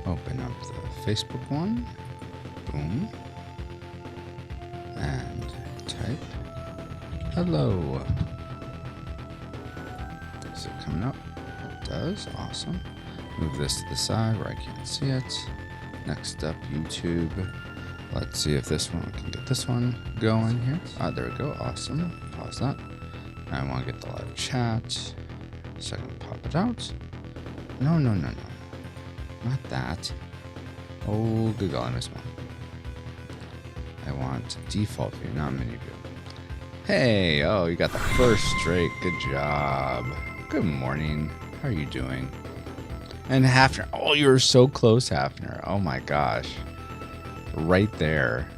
Open up the Facebook one. Boom. And type hello. Is it coming up? It does. Awesome. Move this to the side where I can't see it. Next up, YouTube. Let's see if this one we can get this one going here. Ah, there we go. Awesome. Pause that. Now I want to get the live chat. So I can pop it out. No. Not that. Oh, good God, I missed one. I want default view, not menu view. Hey, oh, you got the first straight. Good job. Good morning. How are you doing? And Hafner. Oh, you were so close, Hafner. Oh my gosh. Right there.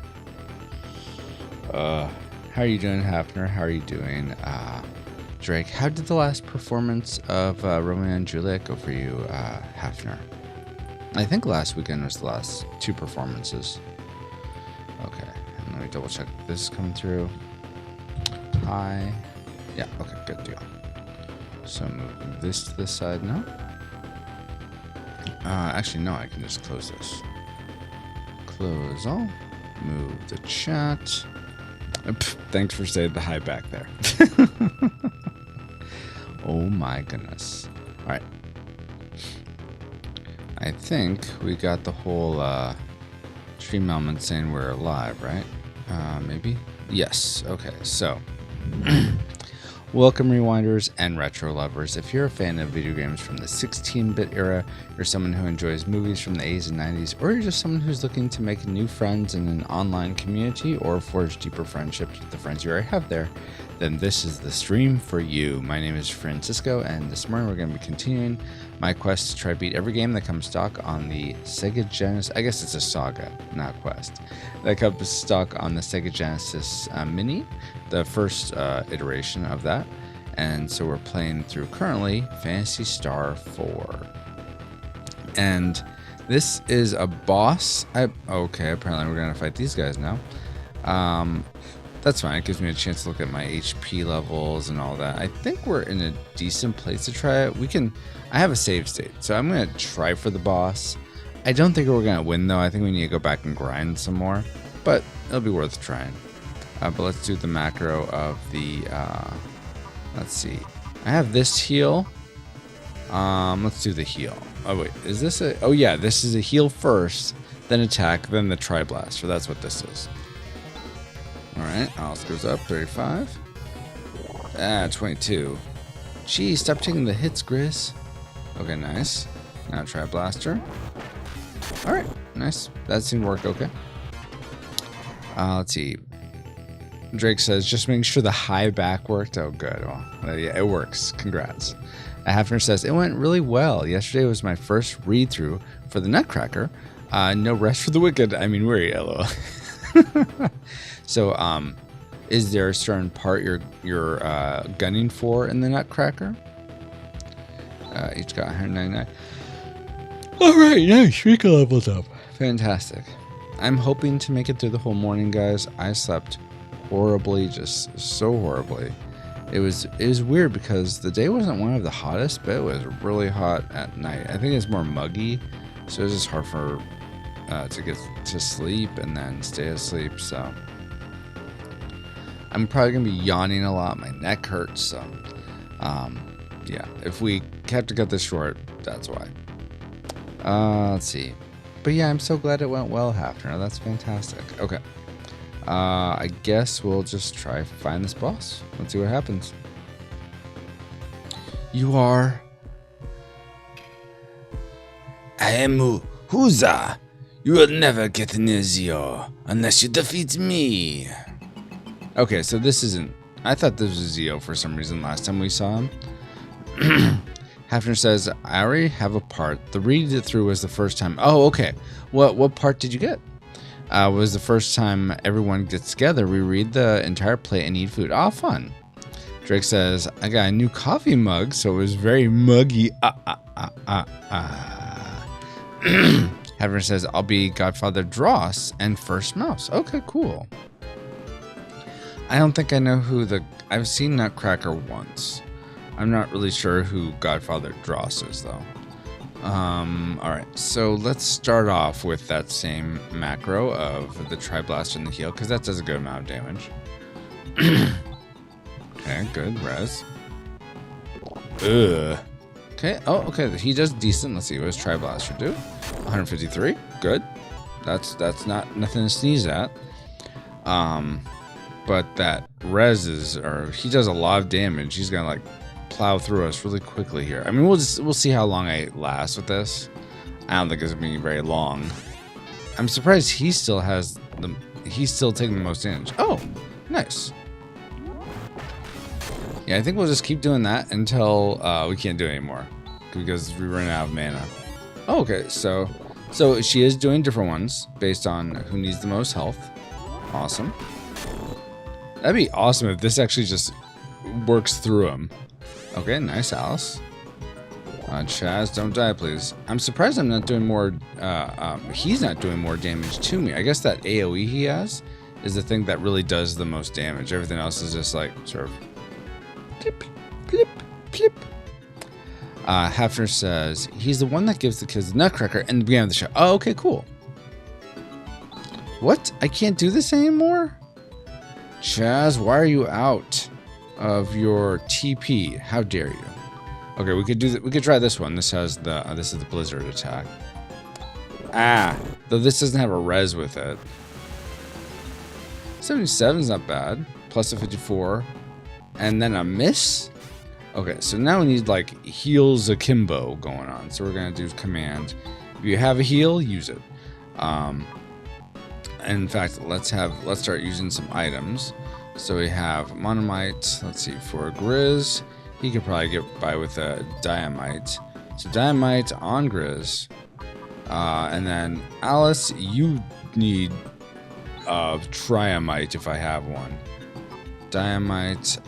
How are you doing, Hafner? How are you doing? Drake, how did the last performance of Romeo and Juliet go for you, Hafner? I think last weekend was the last 2 performances. Okay, and let me double check if this is coming through. Hi. Yeah, okay, good deal. So move this to this side now. Actually, no, I can just close this. Close all. Move the chat. Thanks for saying the hi back there. Oh my goodness. All right. I think we got the whole stream element saying we're live, right? Maybe? Yes. Okay, so welcome, rewinders and retro lovers. If you're a fan of video games from the 16-bit era, you're someone who enjoys movies from the 80s and 90s, or you're just someone who's looking to make new friends in an online community or forge deeper friendships with the friends you already have there, then this is the stream for you. My name is Francisco, and this morning we're going to be continuing my quest to try to beat every game that comes stock on the Sega Genesis. I guess it's a saga, not quest. That comes stock on the Sega Genesis Mini, the first iteration of that. And so we're playing through currently Phantasy Star IV. And this is a boss. Okay, apparently we're going to fight these guys now. That's fine. It gives me a chance to look at my HP levels and all that. I think we're in a decent place to try it. I have a save state, so I'm going to try for the boss. I don't think we're going to win, though. I think we need to go back and grind some more, but it'll be worth trying. But let's do the macro of the, let's see. I have this heal. Let's do the heal. Oh, wait. Is this a, oh yeah, this is a heal first, then attack, then the Tri-Blaster. That's what this is. Alright, Alice goes up, 35. 22. Geez, stop taking the hits, Grizz. Okay, nice. Now try Blaster. Alright, nice. That seemed to work okay. Let's see. Drake says, just making sure the high back worked. Oh, good. Well, yeah, it works. Congrats. Hafner says, it went really well. Yesterday was my first read-through for the Nutcracker. No rest for the wicked. I mean, we're yellow. So, is there a certain part you're gunning for in the Nutcracker? Each got 199. All right, nice. We can leveled up. Fantastic. I'm hoping to make it through the whole morning, guys. I slept horribly, just so horribly. It was weird because the day wasn't one of the hottest, but it was really hot at night. I think it's more muggy, so it was just hard for to get to sleep and then stay asleep. So I'm probably gonna be yawning a lot. My neck hurts. So yeah, if we have to cut this short, that's why. Let's see. But yeah, I'm so glad it went well, Hafner. That's fantastic. Okay. I guess we'll just try find this boss. Let's see what happens. You are. I am Huza. You will never get near Zio unless you defeat me. Okay, so this isn't. I thought this was Zio for some reason last time we saw him. Hafner says, I already have a part. The read it through was the first time. Oh, okay. What part did you get? Was the first time everyone gets together. We read the entire plate and eat food. Oh, fun. Drake says, I got a new coffee mug, so it was very muggy. Hafner says, I'll be Godfather Dross and First Mouse. Okay, cool. I don't think I know who I've seen Nutcracker once. I'm not really sure who Godfather Dross is, though. All right, so let's start off with that same macro of the Tri-Blast and the heal, because that does a good amount of damage. Okay, good, res. Ugh. Okay, oh, okay, he does decent. Let's see what his Tri-Blast should do. 153, good. That's not nothing to sneeze at. But that res is, or he does a lot of damage. He's gonna like plow through us really quickly here. I mean, we'll see how long I last with this. I don't think it's gonna be very long. I'm surprised he still has he's still taking the most damage. Oh, nice. Yeah, I think we'll just keep doing that until we can't do it anymore because we run out of mana. Oh, okay, so she is doing different ones based on who needs the most health. Awesome. That'd be awesome if this actually just works through him. Okay, nice, Alice. Chaz, don't die, please. I'm surprised I'm not doing more. He's not doing more damage to me. I guess that AoE he has is the thing that really does the most damage. Everything else is just like sort of plip, plip, plip. Hafner says he's the one that gives the kids the Nutcracker in the beginning of the show. Oh, okay, cool. What? I can't do this anymore? Chaz, why are you out of your TP? How dare you? Okay, we could do that. We could try this one. This has the this is the Blizzard attack. Ah, though this doesn't have a res with it. 77 is not bad. Plus a 54, and then a miss. Okay, so now we need like heals akimbo going on. So we're gonna do command. If you have a heal, use it. In fact, let's start using some items. So we have Monomite. Let's see, for Grizz, he could probably get by with a Diamite. So Diamite on Grizz. And then Alice, you need Triamite if I have one. Diamite,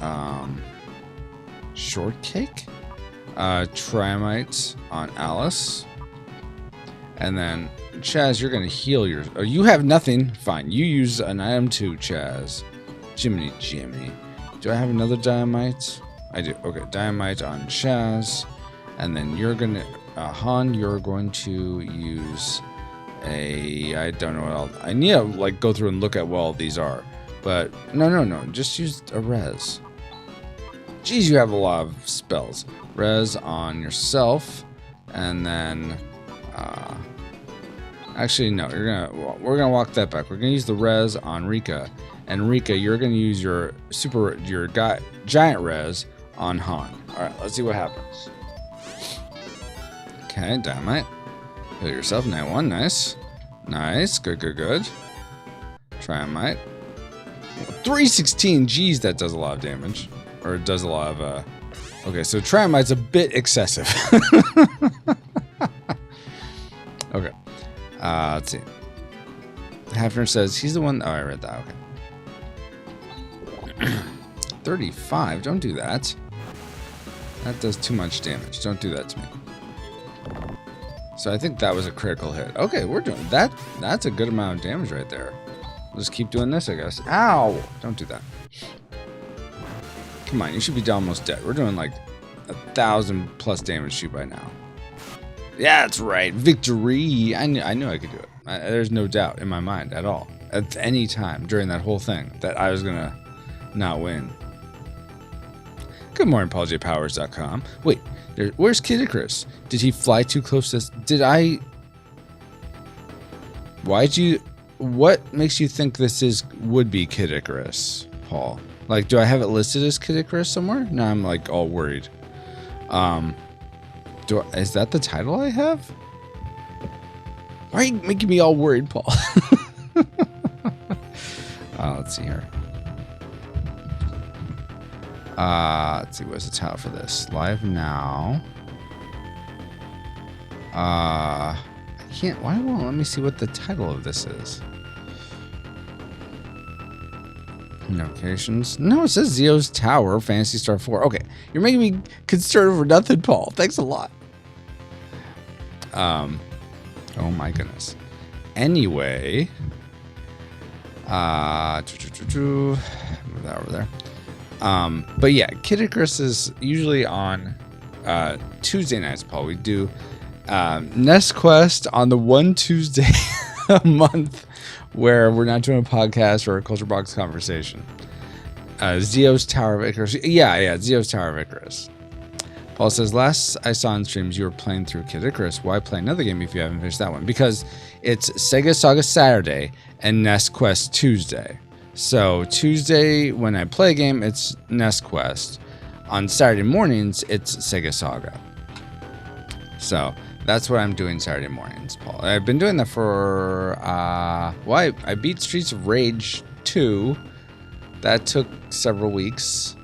Shortcake. Triamite on Alice. And then Chaz, you're gonna heal your. Oh, you have nothing. Fine. You use an item too, Chaz. Jiminy. Do I have another Diamite? I do. Okay, Diamite on Chaz, and then you're gonna Han. You're going to use a. I don't know what else. I need to like go through and look at what all these are. But no. Just use a res. Geez, you have a lot of spells. Res on yourself, and then. Actually, no. We're gonna walk that back. We're gonna use the res on Rika, and Rika, you're gonna use your giant res on Han. All right, let's see what happens. Okay, Dynamite. Heal yourself. 9-1. Nice. Good. Triamite. 316. Geez, that does a lot of damage, or it does a lot of. Okay, so Triamite's a bit excessive. Okay. Let's see. Hafner says he's the one. Oh, I read that. Okay. 35. Don't do that. That does too much damage. Don't do that to me. So I think that was a critical hit. Okay, we're doing that. That's a good amount of damage right there. We'll just keep doing this, I guess. Ow! Don't do that. Come on, you should be almost dead. We're doing like 1,000 plus damage to you by now. Yeah, that's right. Victory. I knew I could do it. There's no doubt in my mind at all. At any time during that whole thing that I was going to not win. Good morning, PaulJPowers.com. Wait, where's Kid Icarus? Did he fly too close to... What makes you think this would be Kid Icarus, Paul? Like, do I have it listed as Kid Icarus somewhere? No, I'm like all worried. Is that the title I have? Why are you making me all worried, Paul? Let's see here. Let's see, what's the title for this? Live now. I can't. Why won't let me see what the title of this is? Notifications. No, it says Zio's Tower, Phantasy Star IV. Okay, you're making me concerned for nothing, Paul. Thanks a lot. Oh my goodness. Anyway, move that over there. But yeah, Kid Icarus is usually on Tuesday nights, Paul. We do Nest Quest on the one Tuesday a month where we're not doing a podcast or a Culture Box conversation. Zio's Tower of Icarus. Yeah, Zio's Tower of Icarus. Paul says, last I saw on streams, you were playing through Kid Icarus. Why play another game if you haven't finished that one? Because it's Sega Saga Saturday and Nest Quest Tuesday. So Tuesday, when I play a game, it's Nest Quest. On Saturday mornings, it's Sega Saga. So that's what I'm doing Saturday mornings, Paul. I've been doing that for, I beat Streets of Rage 2. That took several weeks.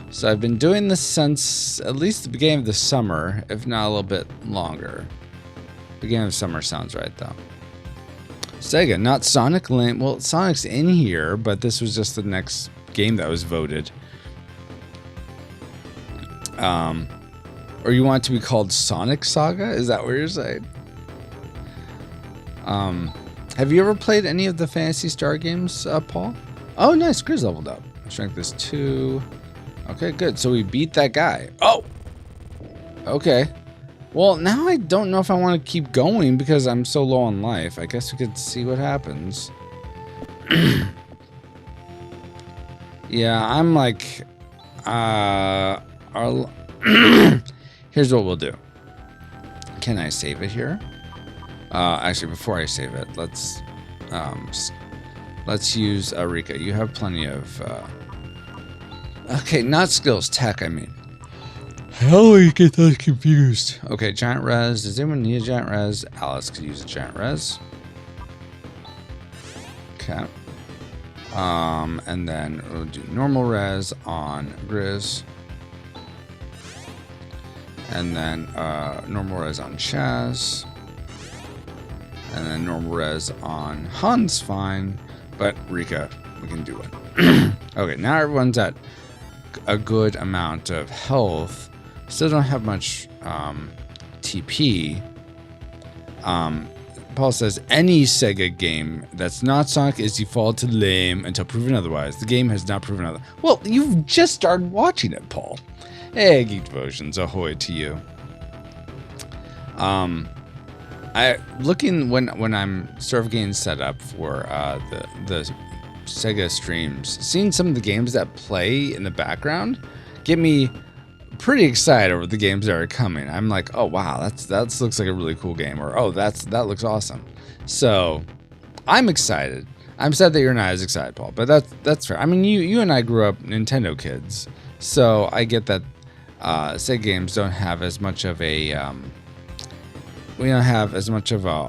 So I've been doing this since at least the beginning of the summer, if not a little bit longer. Beginning of summer sounds right, though. Sega, not Sonic Lane. Well, Sonic's in here, but this was just the next game that was voted. Or you want it to be called Sonic Saga? Is that what you're saying? Have you ever played any of the Phantasy Star games, Paul? Oh, nice. Grizz leveled up. Strength is 2. Okay, good. So we beat that guy. Oh! Okay. Well, now I don't know if I want to keep going because I'm so low on life. I guess we could see what happens. Yeah, I'm like... Here's what we'll do. Can I save it here? Actually, before I save it, let's use Rika. You have plenty of... Okay, not skills, tech, I mean. How do you get those confused? Okay, giant res. Does anyone need a giant res? Alice could use a giant res. Okay. And then we'll do normal res on Grizz. And then normal res on Chaz. And then normal res on Han's fine. But Rika, we can do it. Okay, now everyone's at a good amount of health. Still don't have much TP. Paul says, any Sega game that's not Sonic is default to lame until proven otherwise. The game has not proven otherwise. Well, you've just started watching it, Paul. Hey, Geek Devotions, ahoy to you. Looking when I'm sort of getting set up for the Sega streams, seeing some of the games that play in the background get me pretty excited over the games that are coming. I'm like, oh wow, that looks like a really cool game, or oh that looks awesome. So I'm excited. I'm sad that you're not as excited, Paul, but that's fair. I mean, you and I grew up Nintendo kids, so I get that Sega games don't have as much of a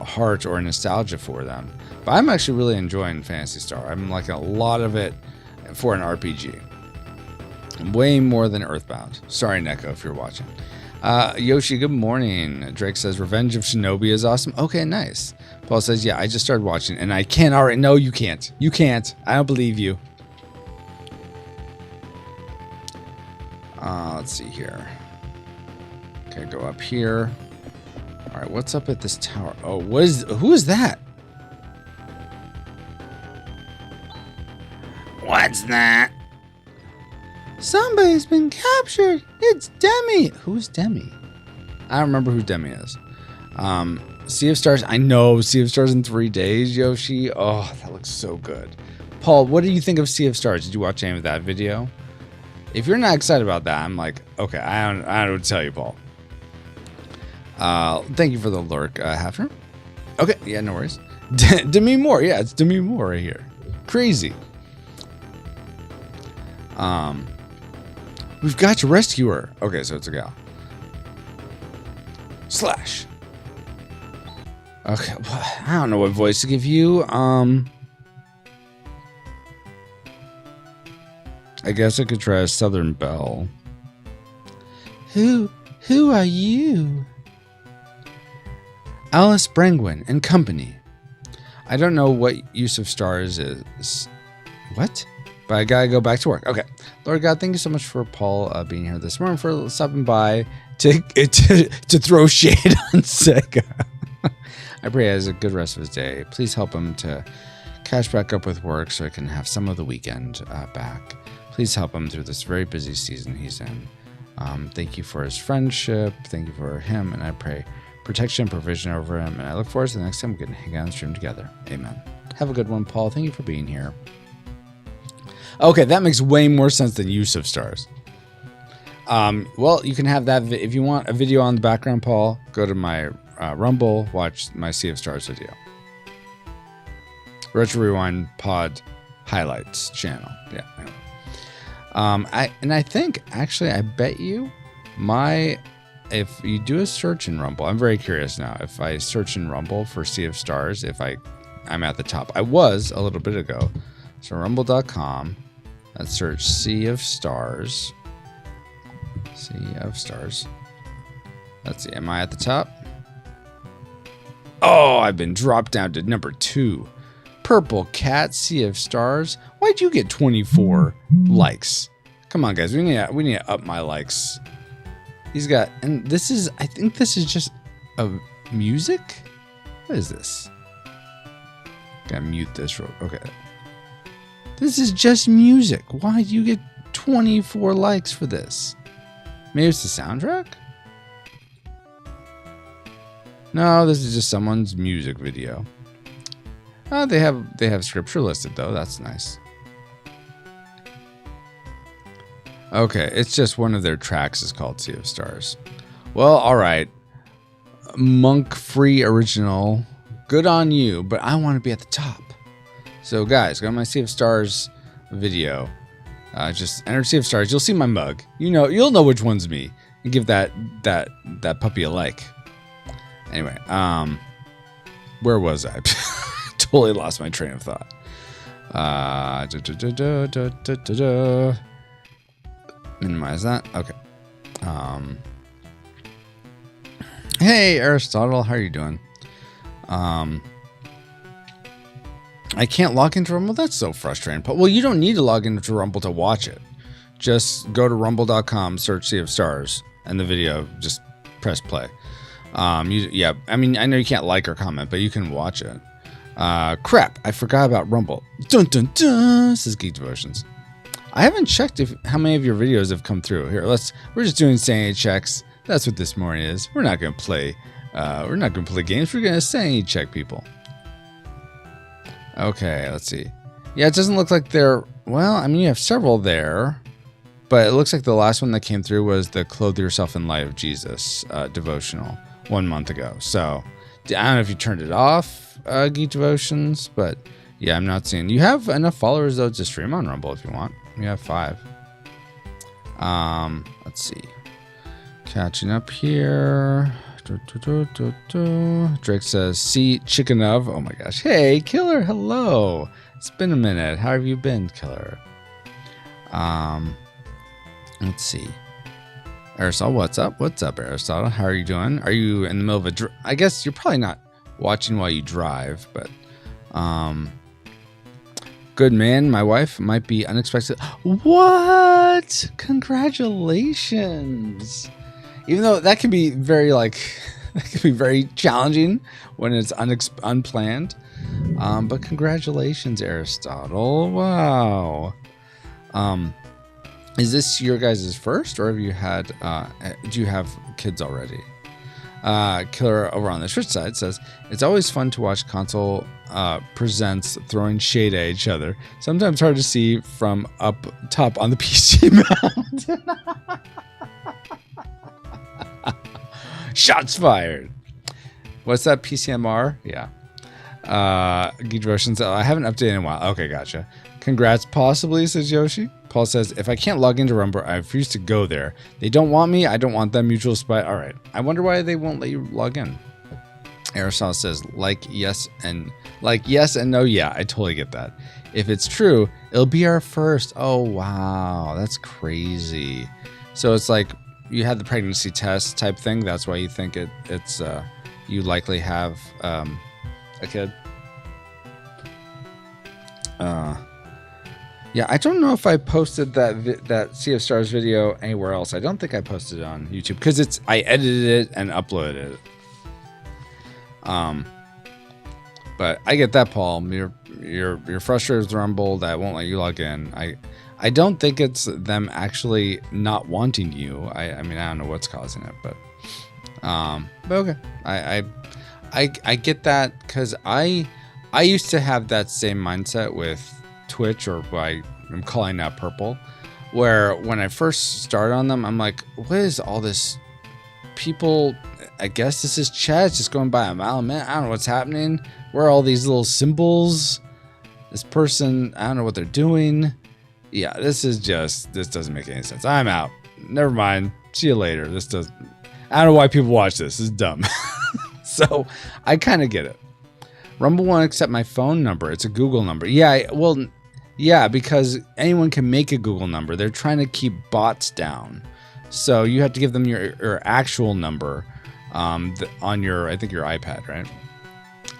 heart or nostalgia for them. But I'm actually really enjoying Phantasy Star. I'm liking a lot of it for an RPG. Way more than Earthbound. Sorry, Neko, if you're watching. Yoshi, good morning. Drake says, Revenge of Shinobi is awesome. Okay, nice. Paul says, yeah, I just started watching, and I can't already. No, you can't. You can't. I don't believe you. Let's see here. Okay, go up here. All right, what's up at this tower? Oh, who is that? What's that? Somebody's been captured. It's Demi. Who's Demi? I don't remember who Demi is. Sea of Stars. I know Sea of Stars in 3 days, Yoshi. Oh, that looks so good. Paul, what do you think of Sea of Stars? Did you watch any of that video? If you're not excited about that, I'm like, okay, I don't know what to tell you, Paul. Thank you for the lurk, Hafner. Okay, yeah, no worries. Demi Moore. Yeah, it's Demi Moore right here. Crazy. We've got to rescue her. Okay, so it's a gal. Slash. Okay, I don't know what voice to give you. I guess I could try a Southern Belle. Who are you? Alice Brangwyn and Company. I don't know what use of stars is. What? But I gotta go back to work. Okay. Lord God, thank you so much for Paul being here this morning, for stopping by to throw shade on Sega. I pray he has a good rest of his day. Please help him to catch back up with work so I can have some of the weekend back. Please help him through this very busy season he's in. Thank you for his friendship. Thank you for him. And I pray protection, and provision over him, and I look forward to the next time we can hang out and stream together. Amen. Have a good one, Paul. Thank you for being here. Okay, that makes way more sense than use of stars. Well, you can have that if you want a video on the background, Paul. Go to my Rumble, watch my Sea of Stars video. Retro Rewind Pod Highlights channel. Yeah. Anyway. I think actually I bet you if you do a search in Rumble, I'm very curious now. If I search in Rumble for Sea of Stars, I'm at the top. I was a little bit ago. So rumble.com. Let's search Sea of Stars. Sea of Stars. Let's see. Am I at the top? Oh, I've been dropped down to number 2. Purple Cat, Sea of Stars. Why'd you get 24 likes? Come on, guys. We need to up my likes. He's got, and this is, I think this is just a music. What is this? Gotta mute this real. Okay. This is just music. Why do you get 24 likes for this? Maybe it's the soundtrack? No, this is just someone's music video. They have scripture listed though. That's nice. Okay, it's just one of their tracks is called Sea of Stars. Well, all right. Monk free original. Good on you, but I want to be at the top. So guys, go to my Sea of Stars video. Just enter Sea of Stars. You'll see my mug. You'll know which one's me. And give that puppy a like. Anyway, where was I? Totally lost my train of thought. Minimize that. Okay. Hey Aristotle, how are you doing? I can't log into Rumble. That's so frustrating. Well, you don't need to log into Rumble to watch it. Just go to rumble.com, search Sea of Stars, and the video, just press play. I mean, I know you can't like or comment, but you can watch it. Crap, I forgot about Rumble. Dun dun dun, says Geek Devotions. I haven't checked how many of your videos have come through. Here, we're just doing sanity checks. That's what this morning is. We're not gonna play games. We're gonna sanity check people. Okay, let's see. Yeah, it doesn't look like they're, well, I mean, you have several there, but it looks like the last one that came through was the Clothe Yourself in Light of Jesus devotional 1 month ago. So I don't know if you turned it off, Geek Devotions, but yeah, I'm not seeing. You have enough followers though to stream on Rumble if you want. You have 5. Let's see. Catching up here. Drake says, see chicken of. Oh my gosh. Hey, Killer. Hello. It's been a minute. How have you been, Killer? Let's see. Aristotle, what's up? What's up, Aristotle? How are you doing? Are you in the middle of I guess you're probably not watching while you drive, but good man. My wife might be unexpected. What? Congratulations. Even though that can be very that can be very challenging when it's unplanned. But congratulations, Aristotle. Wow. Is this your guys' first, or have you had? Do you have kids already? Killer over on the Twitch side says it's always fun to watch console presents throwing shade at each other. Sometimes hard to see from up top on the PC mount. Shots fired. What's that, PCMR? Yeah. Geek Devotions. I haven't updated in a while. Okay, gotcha. Congrats, possibly, says Yoshi. Paul says, if I can't log into Rumble, I refuse to go there. They don't want me. I don't want them. Mutual spy. All right. I wonder why they won't let you log in. Aristotle says, yes and no. Yeah, I totally get that. If it's true, it'll be our first. Oh, wow. That's crazy. So it's like you had the pregnancy test type thing. That's why you think it's you likely have a kid. Yeah, I don't know if I posted that Sea of Stars video anywhere else. I don't think I posted it on YouTube because I edited it and uploaded it. But I get that, Paul. You're frustrated with Rumble that won't let you log in. I don't think it's them actually not wanting you. I mean, I don't know what's causing it, but But okay, I get that because I used to have that same mindset with Twitch, or what I'm calling now Purple, where when I first started on them, I'm like, what is all this people? I guess this is chat. It's just going by a mile a minute. I don't know what's happening. Where are all these little symbols? This person, I don't know what they're doing. Yeah, this doesn't make any sense. I'm out. Never mind. See you later. I don't know why people watch this. This is dumb. So I kind of get it. Rumble won't accept my phone number. It's a Google number. Yeah, because anyone can make a Google number. They're trying to keep bots down. So you have to give them your actual number on your, I think, your iPad, right?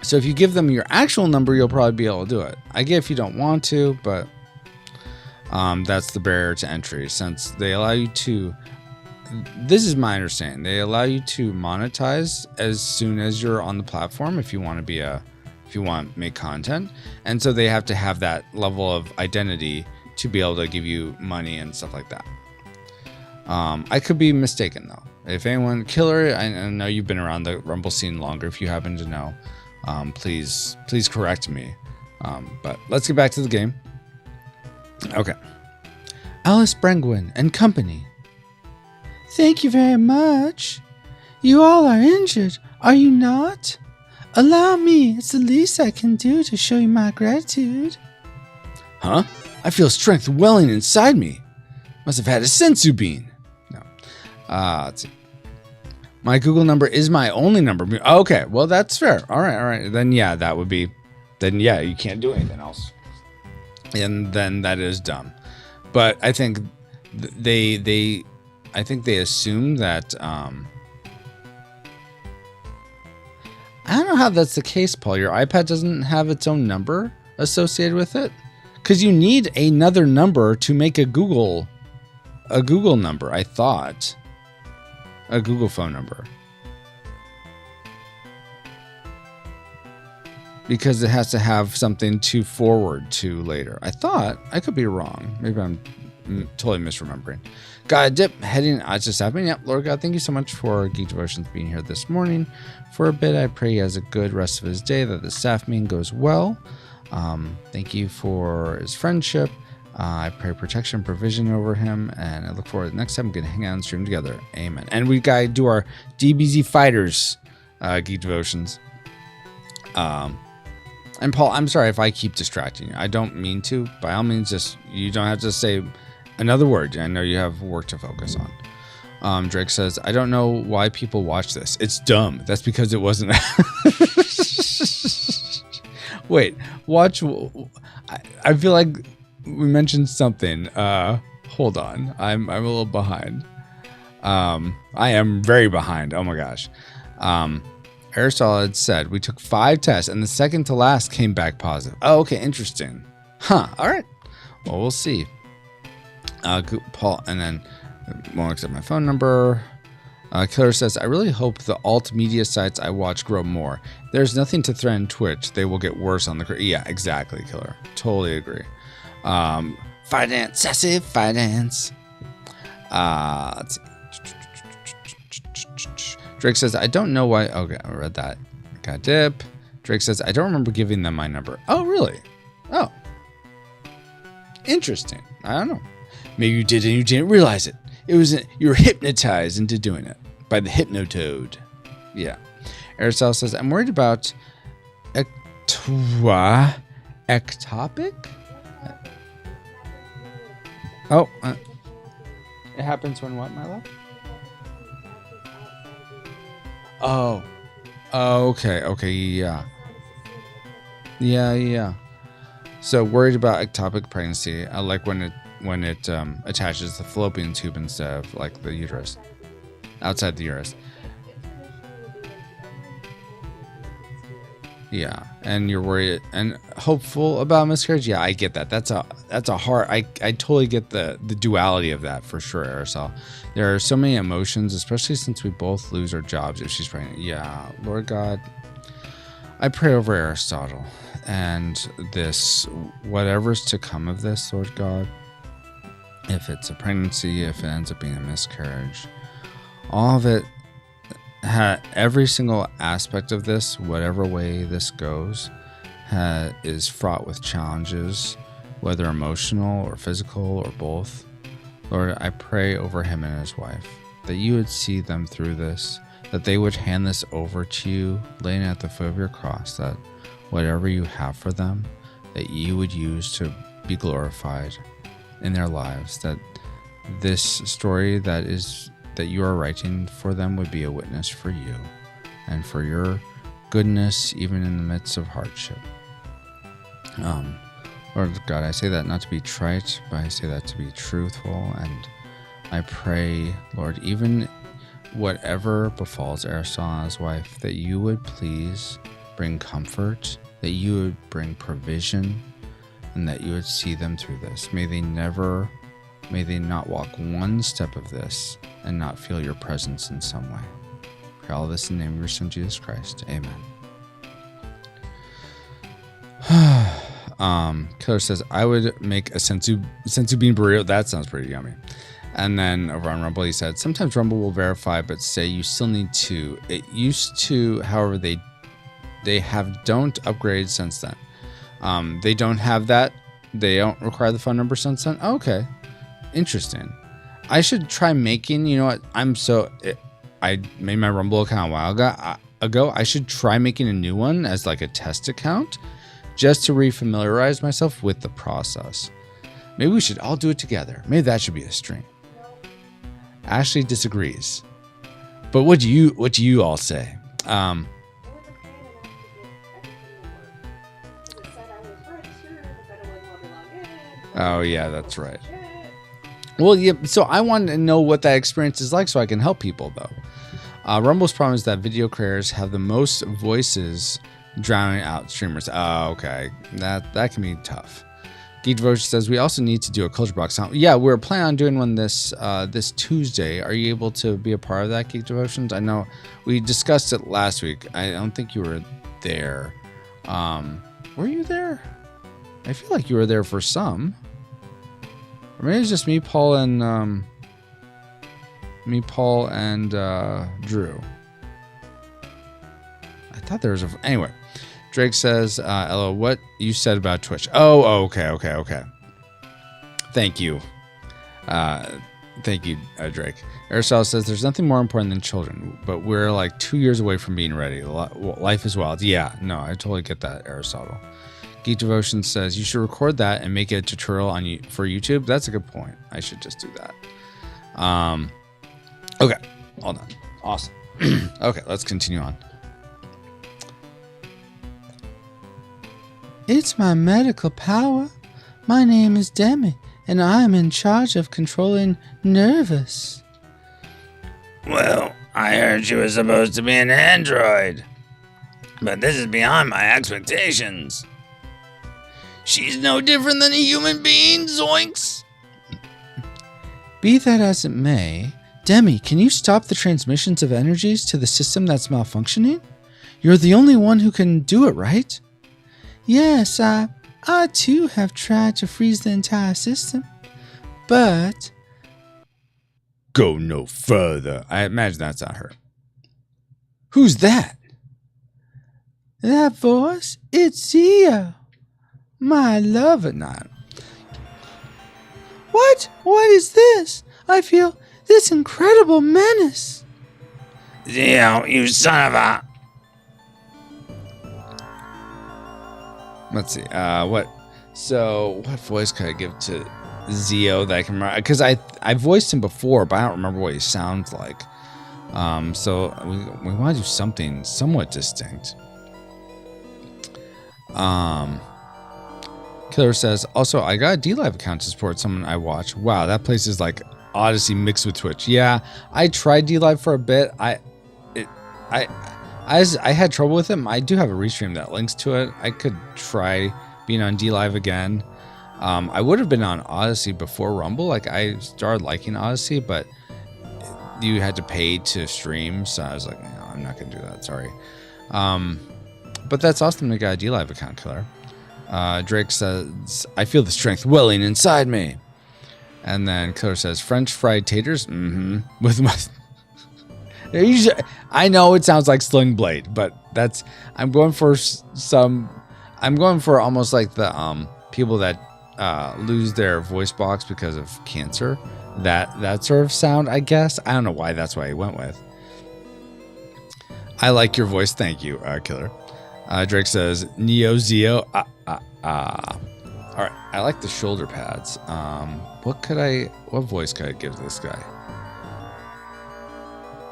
So if you give them your actual number, you'll probably be able to do it. I get if you don't want to, but that's the barrier to entry, since they allow you to, this is my understanding, they allow you to monetize as soon as you're on the platform if you want to make content. And so they have to have that level of identity to be able to give you money and stuff like that. I could be mistaken though. If anyone, Killer, I know you've been around the Rumble scene longer. If you happen to know, please correct me. But let's get back to the game. Okay. Alice Brengwin and company. Thank you very much. You all are injured, are you not? Allow me, it's the least I can do to show you my gratitude. Huh? I feel strength welling inside me. Must have had a senzu bean. No. Let's see. My Google number is my only number. Okay, well, that's fair. All right. Then, yeah, that would be... Then, yeah, you can't do anything else. And then that is dumb. But I think they assume that... I don't know how that's the case, Paul. Your iPad doesn't have its own number associated with it? Because you need another number to make a Google number, I thought. A Google phone number. Because it has to have something to forward to later. I thought. I could be wrong. Maybe I'm totally misremembering. Got a dip heading. It's just happening. Yep, Lord God, thank you so much for Geek Devotions being here this morning. For a bit, I pray he has a good rest of his day, that the staff meeting goes well. Thank you for his friendship. I pray protection and provision over him, and I look forward to the next time we're going to hang out and stream together. Amen. And we got to do our DBZ Fighters Geek Devotions. And Paul, I'm sorry if I keep distracting you. I don't mean to. By all means, just you don't have to say another word. I know you have work to focus on. Drake says, I don't know why people watch this. It's dumb. That's because it wasn't. Wait, watch. I feel like we mentioned something. Hold on. I'm a little behind. I am very behind. Oh my gosh. Aristotle had said we took 5 tests and the second to last came back positive. Oh, okay. Interesting. Huh. All right. Well, we'll see. Paul, and then won't accept my phone number. Killer says, I really hope the alt media sites I watch grow more. There's nothing to threaten Twitch. They will get worse on the... Yeah, exactly, Killer. Totally agree. Finance, sassy finance. Let's see. Drake says, I don't know why... Okay, I read that. Got dip. Drake says, I don't remember giving them my number. Oh, really? Oh. Interesting. I don't know. Maybe you did and you didn't realize it. You were hypnotized into doing it by the Hypnotoad. Yeah. Aristotle says, I'm worried about ectopic? Oh. It happens when what, my love? Oh. Okay. Okay. Yeah. Yeah. So worried about ectopic pregnancy. I like when it attaches the fallopian tube instead of like the uterus, outside the uterus. Yeah, and you're worried and hopeful about miscarriage. Yeah, I get that. That's a hard. I totally get the duality of that for sure, Aerosol. There are so many emotions, especially since we both lose our jobs if she's pregnant. Yeah, Lord God, I pray over Aristotle and this whatever's to come of this, Lord God. If it's a pregnancy, if it ends up being a miscarriage, all of it, every single aspect of this, whatever way this goes, is fraught with challenges, whether emotional or physical or both. Lord, I pray over him and his wife that you would see them through this, that they would hand this over to you, laying at the foot of your cross, that whatever you have for them, that you would use to be glorified in their lives, that this story that you are writing for them would be a witness for you and for your goodness, even in the midst of hardship. Lord God, I say that not to be trite, but I say that to be truthful. And I pray, Lord, even whatever befalls Aristotle and his wife, that you would please bring comfort, that you would bring provision, and that you would see them through this. May they not walk one step of this and not feel your presence in some way. Pray all this in the name of your Son, Jesus Christ. Amen. Killer says, I would make a sensu bean burrito. That sounds pretty yummy. And then over on Rumble, he said, sometimes Rumble will verify, but say you still need to. It used to, however, they don't upgrade since then. They don't have that. They don't require the phone number since then. Okay. Interesting. I should try making, you know what? I made my Rumble account a while ago. I should try making a new one as like a test account, just to refamiliarize myself with the process. Maybe we should all do it together. Maybe that should be a stream. Ashley disagrees. But what do you all say? Oh yeah, that's right. Well, yeah, so I want to know what that experience is like so I can help people though. Rumble's problem is that video creators have the most voices drowning out streamers. Oh, okay. That can be tough. Geek Devotion says we also need to do a culture box. Yeah, we're planning on doing one this Tuesday. Are you able to be a part of that, Geek Devotions? I know we discussed it last week. I don't think you were there. Were you there? I feel like you were there for some. Or maybe it's just me, Paul, and Drew. I thought there was anyway. Drake says, "Hello, what you said about Twitch?" Oh, okay. Thank you, Drake. Aristotle says, "There's nothing more important than children, but we're like 2 years away from being ready. Life is wild." Yeah, no, I totally get that, Aristotle. Geek Devotion says you should record that and make it a tutorial for YouTube. That's a good point. I should just do that. Okay, all done. Awesome. Okay, let's continue on. It's my medical power. My name is Demi, and I am in charge of controlling Nervous. Well, I heard she was supposed to be an android, but this is beyond my expectations. She's no different than a human being, zoinks! Be that as it may, Demi, can you stop the transmissions of energies to the system that's malfunctioning? You're the only one who can do it, right? Yes, I too have tried to freeze the entire system, but... Go no further. I imagine that's not her. Who's that? That voice? It's Zio. My lover. Not. What? What is this? I feel this incredible menace. Zio, you son of a... Let's see. What voice could I give to Zio that I can remember? Because I voiced him before, but I don't remember what he sounds like. So we want to do something somewhat distinct. Killer says, also, I got a DLive account to support someone I watch. Wow, that place is like Odyssey mixed with Twitch. Yeah, I tried DLive for a bit. I had trouble with it. I do have a restream that links to it. I could try being on DLive again. I would have been on Odyssey before Rumble. Like, I started liking Odyssey, but you had to pay to stream, so I was like, no, I'm not going to do that. Sorry. But that's awesome to get a DLive account, Killer. Drake says, I feel the strength welling inside me. And then Killer says, French fried taters? Mm-hmm. With my... I know it sounds like Sling Blade, but I'm going for almost like the people that lose their voice box because of cancer. That sort of sound, I guess. I don't know why that's what I went with. I like your voice. Thank you, Killer. Drake says, Neo Zeo. All right. I like the shoulder pads. What voice could I give this guy?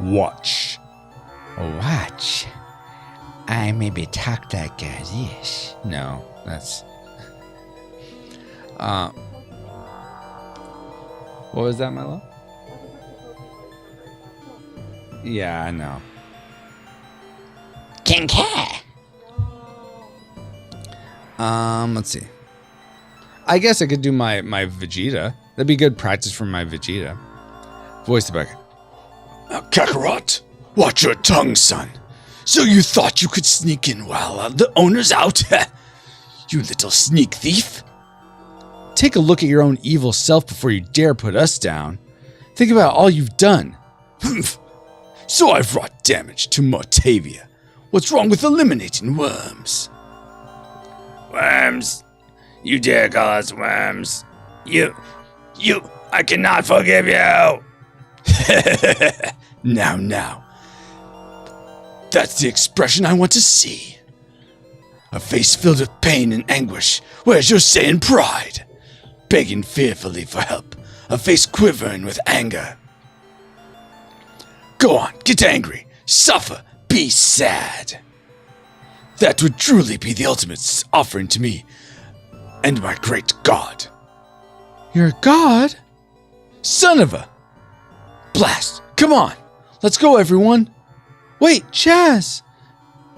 Watch. I maybe talk like this. No, that's... what was that, Milo? Yeah, I know. Let's see. I guess I could do my Vegeta. That'd be good practice for my Vegeta. Voice to back. Kakarot, watch your tongue, son. So you thought you could sneak in while the owner's out? You little sneak thief. Take a look at your own evil self before you dare put us down. Think about all you've done. So I've wrought damage to Mortavia. What's wrong with eliminating worms? Worms? You dare call us worms? I cannot forgive you! Now. That's the expression I want to see. A face filled with pain and anguish. Where's your Saiyan pride? Begging fearfully for help. A face quivering with anger. Go on, get angry. Suffer. Be sad. That would truly be the ultimate offering to me and my great god. You're a god? Son of a... Blast! Come on! Let's go, everyone! Wait, Chaz!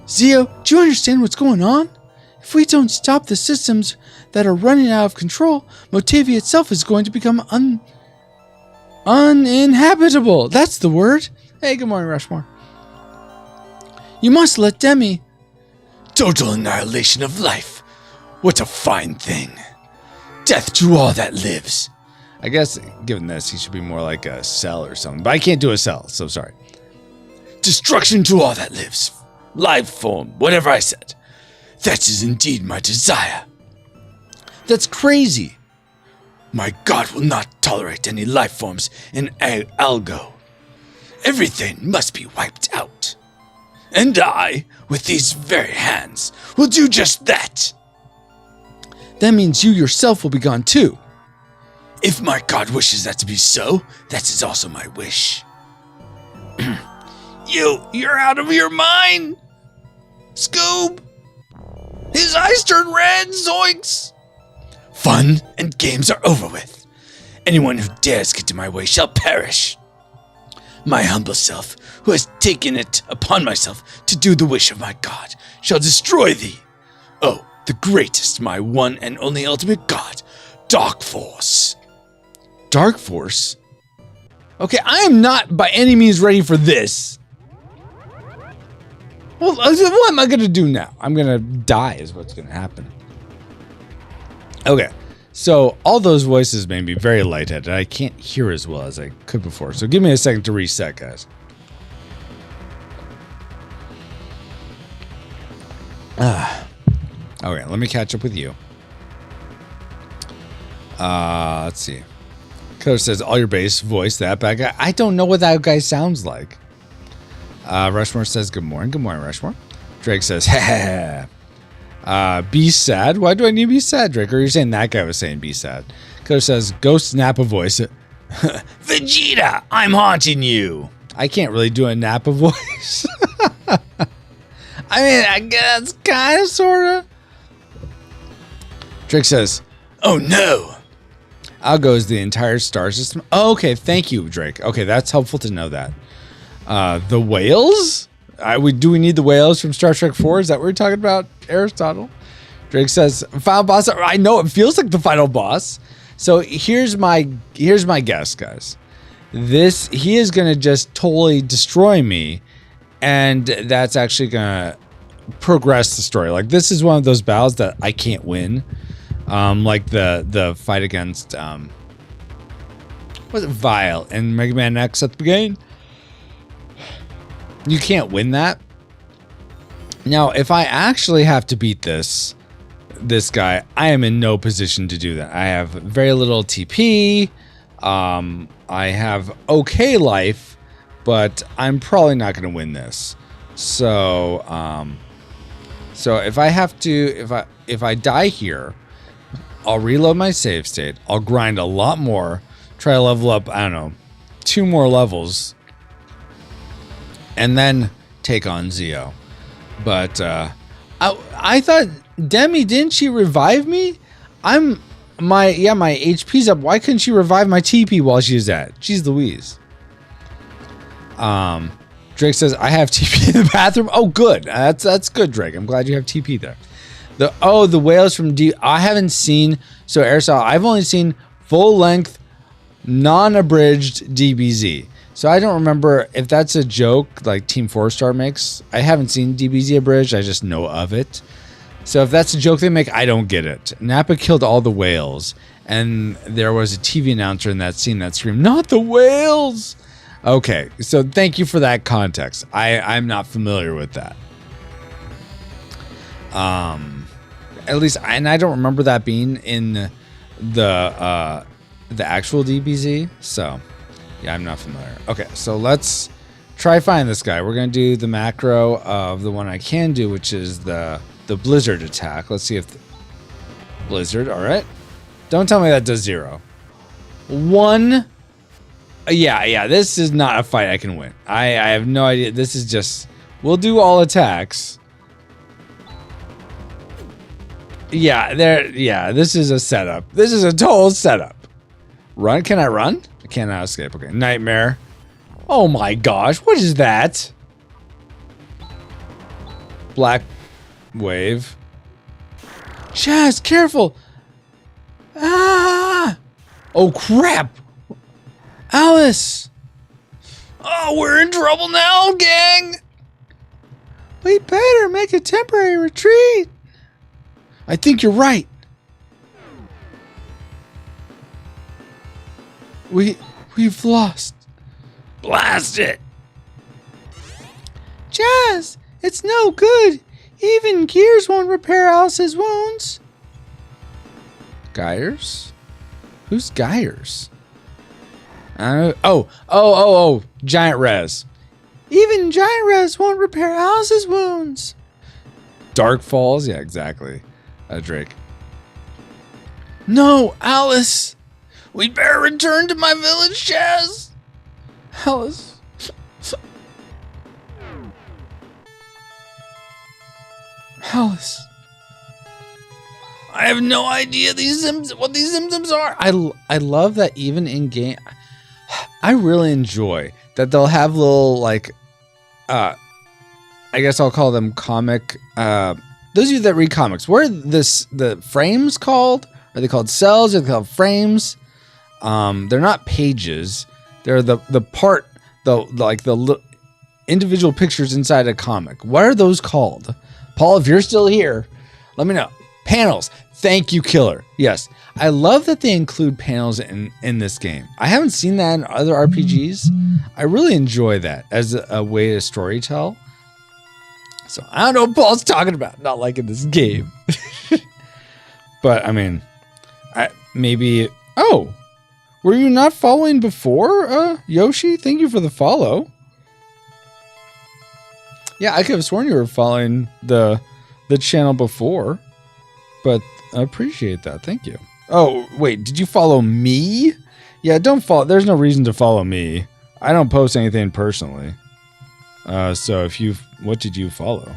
Zeo, do you understand what's going on? If we don't stop the systems that are running out of control, Motavia itself is going to become uninhabitable. That's the word. Hey, good morning, Rushmore. You must let Demi... Total annihilation of life. What a fine thing. Death to all that lives. I guess, given this, he should be more like a cell or something. But I can't do a cell, so sorry. Destruction to all that lives. Life form, whatever I said. That is indeed my desire. That's crazy. My god will not tolerate any life forms in Algo. Everything must be wiped out. And I, with these very hands, will do just that. That means you yourself will be gone too. If my god wishes that to be so, that is also my wish. You're out of your mind! Scoob! His eyes turn red, zoinks! Fun and games are over with. Anyone who dares get in my way shall perish. My humble self, who has taken it upon myself to do the wish of my god, shall destroy thee. Oh, the greatest, my one and only ultimate god, Dark Force. Dark Force? Okay, I am not by any means ready for this. Well, what am I going to do now? I'm going to die is what's going to happen. Okay, so all those voices made me very lightheaded. I can't hear as well as I could before. So give me a second to reset, guys. Okay, let me catch up with you. Let's see. Coach says, all your bass voice, that bad guy. I don't know what that guy sounds like. Rushmore says, good morning. Good morning, Rushmore. Drake says, ha ha. Be sad? Why do I need to be sad, Drake? Or are you saying that guy was saying be sad? Coach says, Ghost Nappa voice. Vegeta, I'm haunting you. I can't really do a Nappa voice. I mean, I guess kind of, sort of. Drake says, oh no. Out goes the entire star system. Oh, okay, thank you, Drake. Okay, that's helpful to know that. The whales? Do we need the whales from Star Trek 4? Is that what we're talking about, Aristotle? Drake says, final boss. I know it feels like the final boss. So here's my guess, guys. He is gonna just totally destroy me, and that's actually gonna progress the story. Like, this is one of those battles that I can't win. Like the fight against was it Vile and Mega Man X at the beginning? You can't win that. Now, if I actually have to beat this guy, I am in no position to do that. I have very little TP. I have okay life, but I'm probably not going to win this. So, so if I have to, if I die here, I'll reload my save state. I'll grind a lot more. Try to level up, I don't know, 2 more levels. And then take on Zeo. But I thought, Demi, didn't she revive me? My HP's up. Why couldn't she revive my TP while she's at? Jeez Louise. Drake says, I have TP in the bathroom. Oh, good. That's good, Drake. I'm glad you have TP there. The whales from D. I haven't seen. So Airsaw, I've only seen full length, non-abridged DBZ. So I don't remember if that's a joke like Team 4-Star makes. I haven't seen DBZ abridged. I just know of it. So if that's a joke they make, I don't get it. Nappa killed all the whales, and there was a TV announcer in that scene that screamed, "Not the whales!" Okay, so thank you for that context. I'm not familiar with that. At least, and I don't remember that being in the actual DBZ. So, yeah, I'm not familiar. Okay, so let's try find this guy. We're gonna do the macro of the one I can do, which is the blizzard attack. Let's see if blizzard. All right. Don't tell me that does 0. 1. Yeah. This is not a fight I can win. I have no idea. This is just. We'll do all attacks. Yeah. This is a setup. This is a total setup. Run? Can I run? I cannot escape. Okay. Nightmare. Oh my gosh. What is that? Black wave. Chaz, careful. Ah! Oh crap. Alice. Oh, we're in trouble now, gang. We better make a temporary retreat. I think you're right. We've lost. Blast it. Chaz, it's no good. Even gears won't repair Alice's wounds. Gyres? Who's Gyres? Oh, Giant Res. Even Giant Res won't repair Alice's wounds. Dark Falls? Yeah, exactly. Drake. No, Alice. We'd better return to my village, Chaz. Alice. Alice. I have no idea what these symptoms are. I love that even in game. I really enjoy that they'll have little like, I guess I'll call them comic. Those of you that read comics, what are the frames called? Are they called cells? Are they called frames? They're not pages. They're the individual pictures inside a comic. What are those called? Paul, if you're still here, let me know. Panels. Thank you, Killer. Yes. I love that they include panels in this game. I haven't seen that in other RPGs. I really enjoy that as a way to storytell. So I don't know what Paul's talking about. Not liking this game. But I mean, maybe. Oh, were you not following before, Yoshi? Thank you for the follow. Yeah, I could have sworn you were following the channel before, but I appreciate that. Thank you. Oh, wait, did you follow me? Yeah, don't follow. There's no reason to follow me. I don't post anything personally. So what did you follow?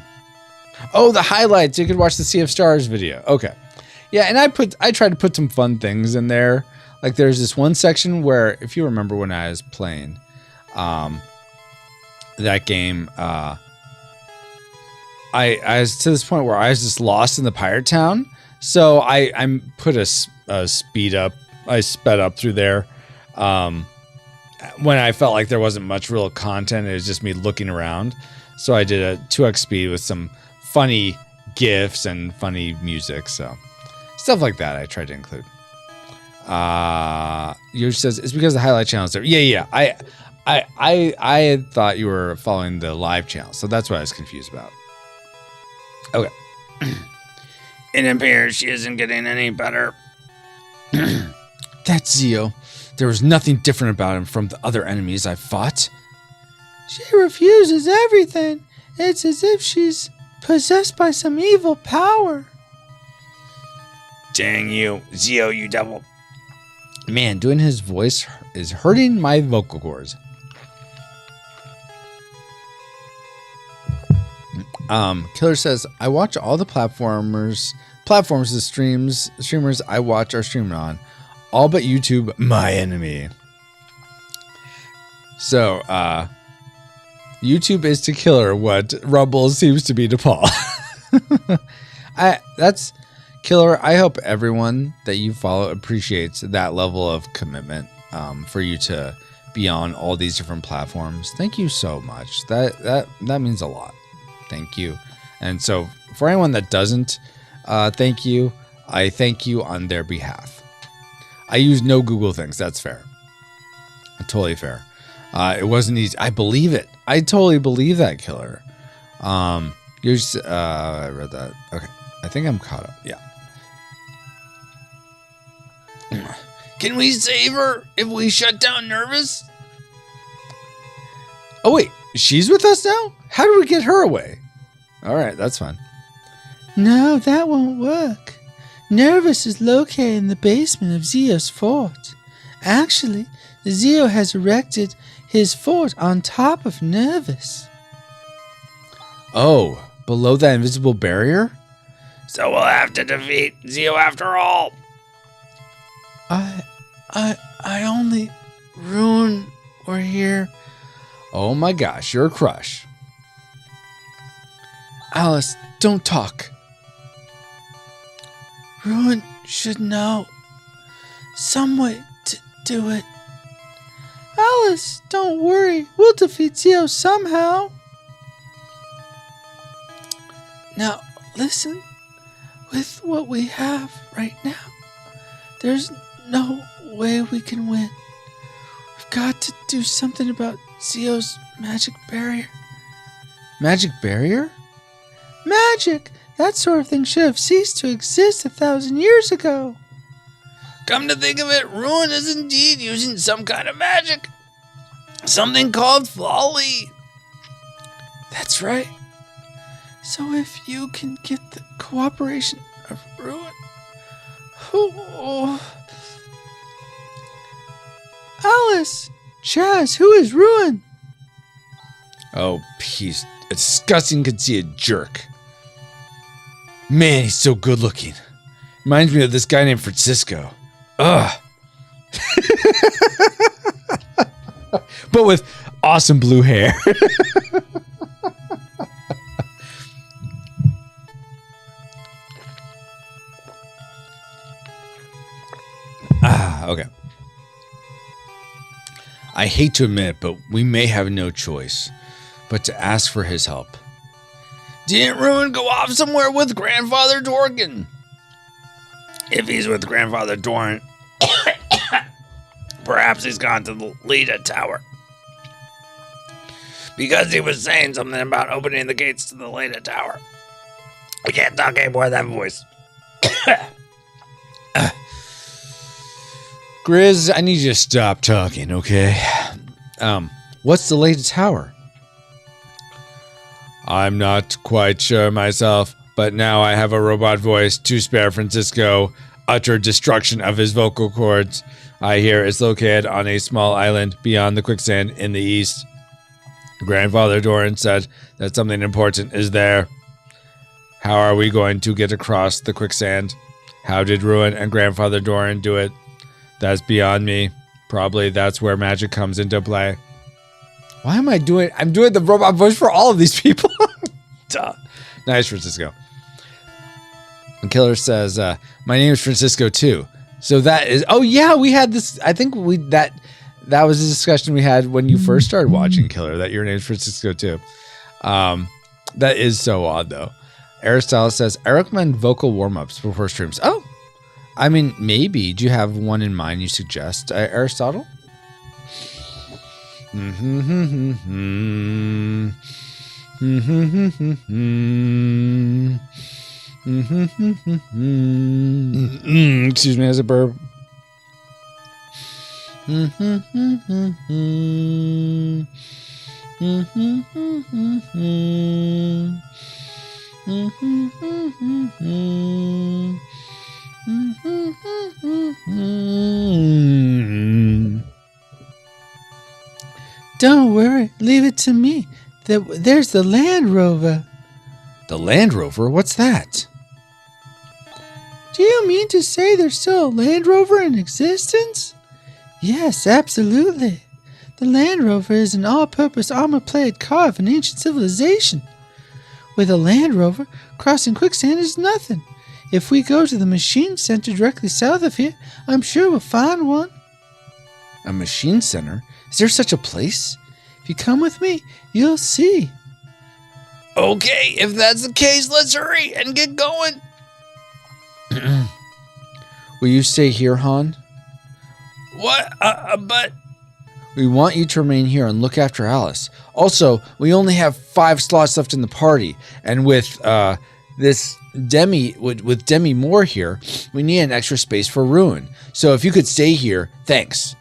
Oh, the highlights. You could watch the Sea of Stars video. Okay. Yeah, and I tried to put some fun things in there. Like there's this one section where, if you remember when I was playing that game, I was to this point where I was just lost in the pirate town. So I put a speed up. I sped up through there. When I felt like there wasn't much real content, it was just me looking around. So I did a 2x speed with some funny GIFs and funny music. So stuff like that I tried to include. Yoshi says it's because the highlight channel is there. Yeah. I had thought you were following the live channel, so that's what I was confused about. Okay. It appears she isn't getting any better. That's Zio. There was nothing different about him from the other enemies I fought. She refuses everything. It's as if she's possessed by some evil power. Dang you, Zio, you devil. Man, doing his voice is hurting my vocal cords. Killer says, I watch all the platforms the streamers I watch are streaming on. All but YouTube, my enemy. So, YouTube is to Killer what Rumble seems to be to Paul. That's Killer. I hope everyone that you follow appreciates that level of commitment for you to be on all these different platforms. Thank you so much. That means a lot. Thank you. And so for anyone that doesn't thank you, I thank you on their behalf. I use no Google things. That's fair. Totally fair. It wasn't easy. I believe it. I totally believe that, Killer. I read that. Okay. I think I'm caught up. Yeah. Can we save her if we shut down Nervous? Oh, wait. She's with us now? How do we get her away? All right. That's fine. No, that won't work. Nervous is located in the basement of Zio's fort. Actually, Zio has erected his fort on top of Nervous. Oh, below that invisible barrier? So we'll have to defeat Zio after all. I only Ruin were here. Oh my gosh, you're a crush. Alice, don't talk. Ruin should know some way to do it. Alice, don't worry. We'll defeat Zio somehow. Now, listen. With what we have right now, there's no way we can win. We've got to do something about Zio's magic barrier. Magic barrier? Magic! That sort of thing should have ceased to exist 1,000 years ago. Come to think of it, Ruin is indeed using some kind of magic. Something called folly. That's right. So if you can get the cooperation of Ruin... Alice! Chaz, who is Ruin? Oh, he's a disgusting conceited jerk. Man, he's so good looking. Reminds me of this guy named Francisco. Ugh. But with awesome blue hair. Okay. I hate to admit it, but we may have no choice but to ask for his help. Didn't Ruin go off somewhere with Grandfather Dorgan? If he's with Grandfather Doran, perhaps he's gone to the Leda Tower. Because he was saying something about opening the gates to the Leda Tower. I can't talk anymore with that voice. Grizz, I need you to stop talking, okay? What's the latest tower? I'm not quite sure myself, but now I have a robot voice to spare Francisco utter destruction of his vocal cords. I hear it's located on a small island beyond the quicksand in the east. Grandfather Doran said that something important is there. How are we going to get across the quicksand? How did Ruin and Grandfather Doran do it? That's beyond me. Probably that's where magic comes into play. Why am I doing... I'm doing the robot voice for all of these people. Duh. Nice, Francisco. And Killer says, my name is Francisco too. So that is... Oh yeah, we had this... I think that was a discussion we had when you first started watching Killer, that your name is Francisco too. That is so odd though. Aristotle says, I recommend vocal warm-ups before streams. Oh, I mean, maybe. Do you have one in mind you suggest, Aristotle? Excuse me, as a burp. Don't worry, leave it to me. There's the Land Rover. The Land Rover? What's that? Do you mean to say there's still a Land Rover in existence? Yes, absolutely. The Land Rover is an all-purpose armor-plated car of an ancient civilization. With a Land Rover, crossing quicksand is nothing. If we go to the machine center directly south of here, I'm sure we'll find one. A machine center? Is there such a place? If you come with me, you'll see. Okay, if that's the case, let's hurry and get going. Will you stay here, Han? What? But... We want you to remain here and look after Alice. Also, we only have 5 slots left in the party, and with this Demi, with Demi Moore here, we need an extra space for Ruin. So if you could stay here, thanks.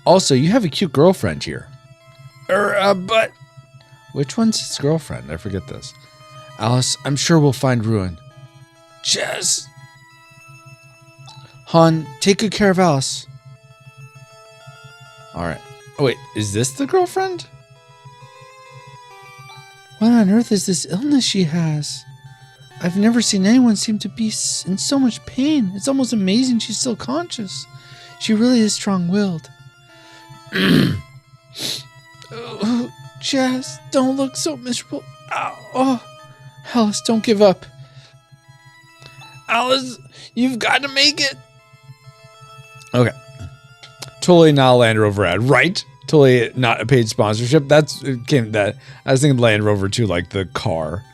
Also, you have a cute girlfriend here. But... Which one's his girlfriend? I forget this. Alice, I'm sure we'll find Ruin. Jess... Han, take good care of Alice. Alright. Oh, wait, is this the girlfriend? What on earth is this illness she has? I've never seen anyone seem to be in so much pain. It's almost amazing she's still conscious. She really is strong-willed. Oh, Jazz, don't look so miserable. Oh, Alice, don't give up. Alice, you've got to make it. Okay. Totally not a Land Rover ad, right? Totally not a paid sponsorship. I was thinking Land Rover too, like the car.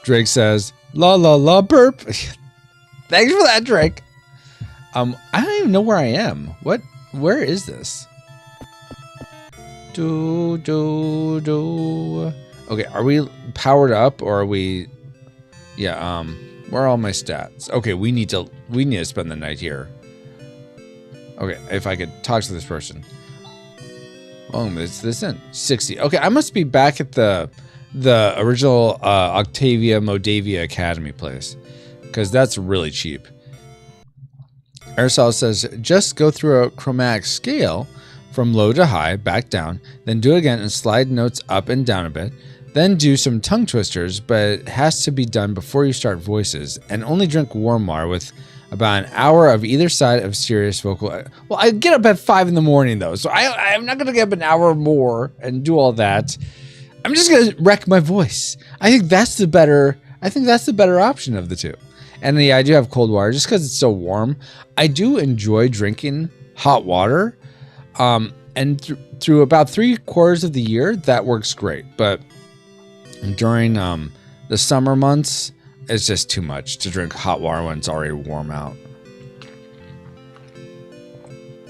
Drake says, la la la burp. Thanks for that, Drake. I don't even know where I am. Where is this? Okay, are we powered up or are we? Yeah. Where are all my stats? Okay, we need to spend the night here. Okay, if I could talk to this person. Oh, is this in 60? Okay, I must be back at the original Octavia Modavia Academy place because that's really cheap. Aristotle says just go through a chromatic scale from low to high, back down, then do it again and slide notes up and down a bit. Then do some tongue twisters, but it has to be done before you start voices, and only drink warm water with about an hour of either side of serious vocal. Well, I get up at 5 in the morning though, so I'm not gonna get up an hour more and do all that. I'm just gonna wreck my voice. I think that's the better option of the two. And yeah, I do have cold water just because it's so warm. I do enjoy drinking hot water, and through about 3/4 of the year that works great, but during the summer months, it's just too much to drink hot water when it's already warm out.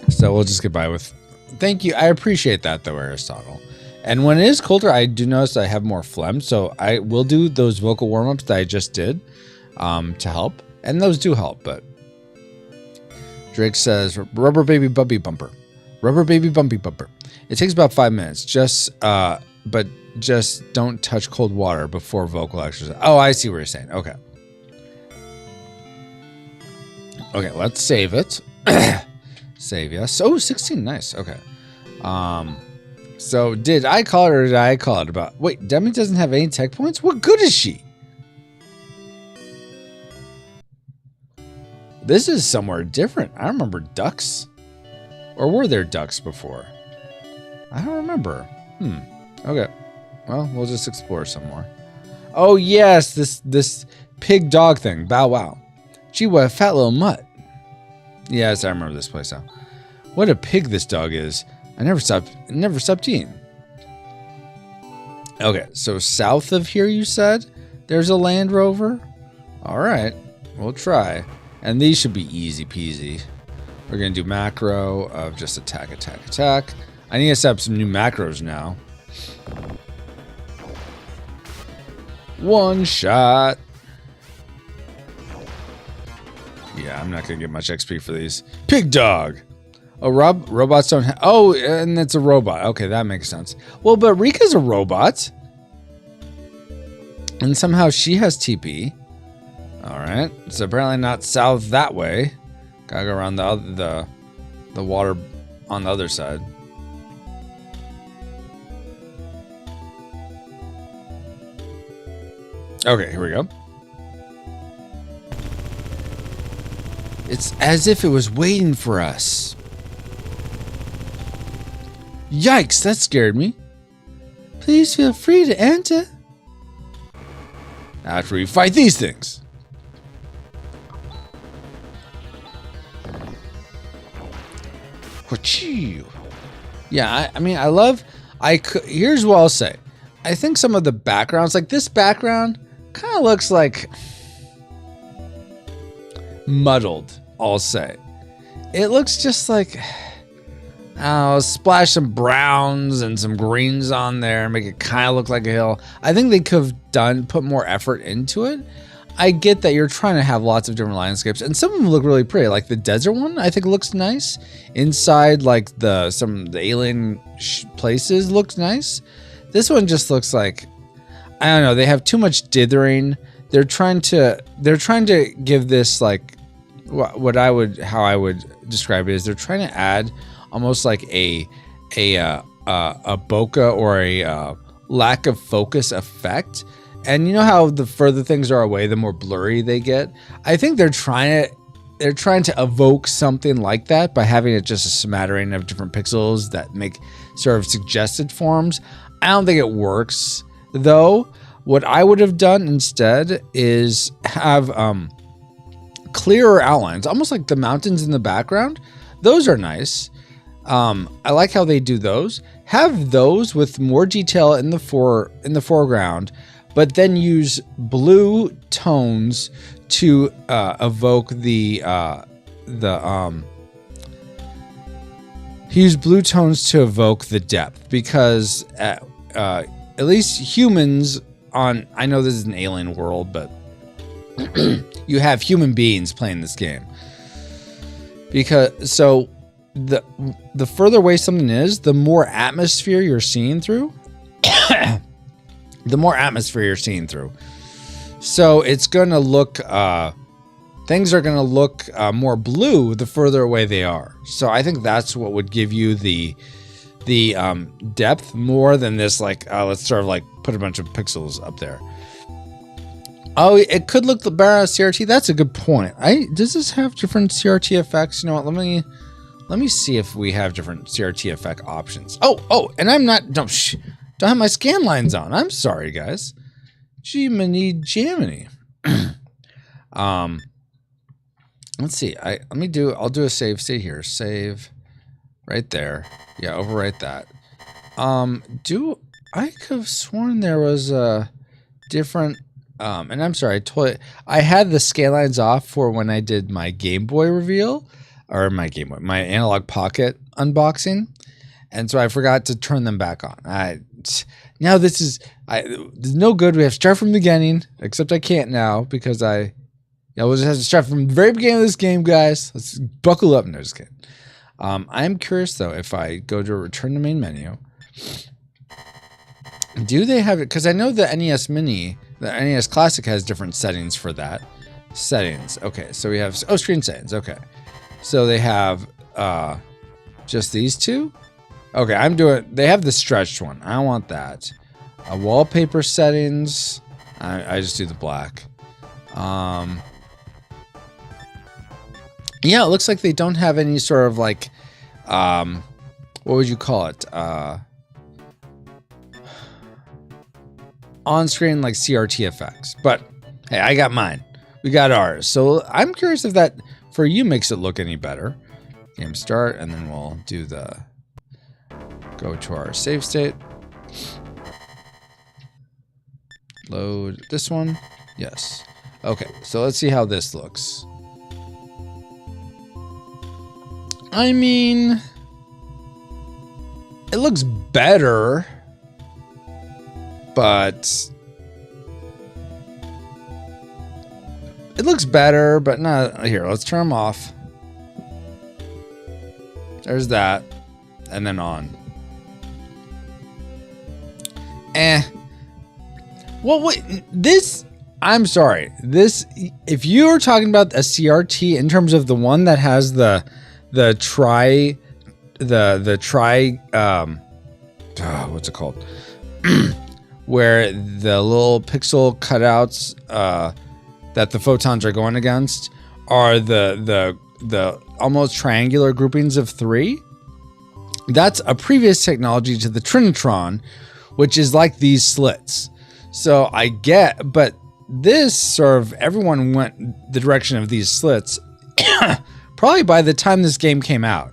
So we'll just get by with thank you. I appreciate that though, Aristotle. And when it is colder, I do notice I have more phlegm, so I will do those vocal warm-ups that I just did to help. And those do help, but Drake says rubber baby bumpy bumper. Rubber baby bumpy bumper. It takes about 5 minutes. But just don't touch cold water before vocal exercise. Oh, I see what you're saying. Okay. Okay, let's save it. Save, yes. Oh, 16, nice. Okay. So did I call it or did I call it about... Wait, Demi doesn't have any tech points? What good is she? This is somewhere different. I remember ducks. Or were there ducks before? I don't remember. Okay. Well, we'll just explore some more. Oh, yes. This pig dog thing. Bow wow. Gee, what a fat little mutt. Yes, I remember this place now. What a pig this dog is. I never stopped eating. Okay, so south of here, you said? There's a Land Rover? All right. We'll try. And these should be easy peasy. We're going to do macro of just attack, attack, attack. I need to set up some new macros now. One shot. Yeah, I'm not going to get much XP for these. Pig dog. Oh, robots don't have... Oh, and it's a robot. Okay, that makes sense. Well, but Rika's a robot. And somehow she has TP. All right. It's apparently not south that way. Gotta go around the water on the other side. Okay, here we go. It's as if it was waiting for us. Yikes, that scared me. Please feel free to enter. After we fight these things. Yeah, I mean, I love... Here's what I'll say. I think some of the backgrounds, like this background, kind of looks like... muddled, I'll say. It looks just like... splash some browns and some greens on there, make it kind of look like a hill. I think they could have put more effort into it. I get that you're trying to have lots of different landscapes, and some of them look really pretty. Like the desert one, I think looks nice. Inside, like some of the alien places looks nice. This one just looks like, I don't know. They have too much dithering. They're trying to give this like how I would describe it is they're trying to add almost like a bokeh or a lack of focus effect. And you know how the further things are away, the more blurry they get? I think they're trying to evoke something like that by having it just a smattering of different pixels that make sort of suggested forms. I don't think it works, though. What I would have done instead is have clearer outlines, almost like the mountains in the background. Those are nice. I like how they do those. Have those with more detail in the foreground, but then use blue tones to evoke use blue tones to evoke the depth, because at least humans on, I know this is an alien world, but you have human beings playing this game. Because the further away something is, the more atmosphere you're seeing through. The more atmosphere you're seeing through. So it's going to look, things are going to look more blue the further away they are. So I think that's what would give you the depth more than this, like, let's sort of like put a bunch of pixels up there. Oh, it could look better on CRT. That's a good point. Does this have different CRT effects? You know what? Let me see if we have different CRT effect options. Oh, and I'm not, don't have my scan lines on. I'm sorry, guys. Jiminy Jaminy. Let's see. I'll do a save state here. Save right there. Yeah, overwrite that. I could have sworn there was a different, and I'm sorry, I had the scan lines off for when I did my Game Boy reveal, or my Analog Pocket unboxing. And so I forgot to turn them back on. Now this is no good. We have to start from the beginning, except I can't now because we'll just have to start from the very beginning of this game, guys. Let's buckle up. No, just kidding. I'm curious though, if I go to return to main menu, do they have it? Because I know the NES Mini, the NES Classic has different settings for that. Settings. Okay, so we have screen settings. Okay, so they have just these two. Okay, they have the stretched one. I don't want that. Wallpaper settings. I just do the black. Yeah, it looks like they don't have any sort of like, what would you call it? On-screen like CRT effects. But hey, I got mine. We got ours. So I'm curious if that for you makes it look any better. Game start, and then we'll do go to our save state. Load this one. Yes. Okay, so let's see how this looks. I mean, it looks better, but not here. Let's turn them off. There's that, and then on. Well, wait, this. I'm sorry. This, if you are talking about a CRT in terms of the one that has the tri, what's it called? Where the little pixel cutouts that the photons are going against are the almost triangular groupings of 3. That's a previous technology to the Trinitron, which is like these slits. So I get, but this sort of, everyone went the direction of these slits probably by the time this game came out.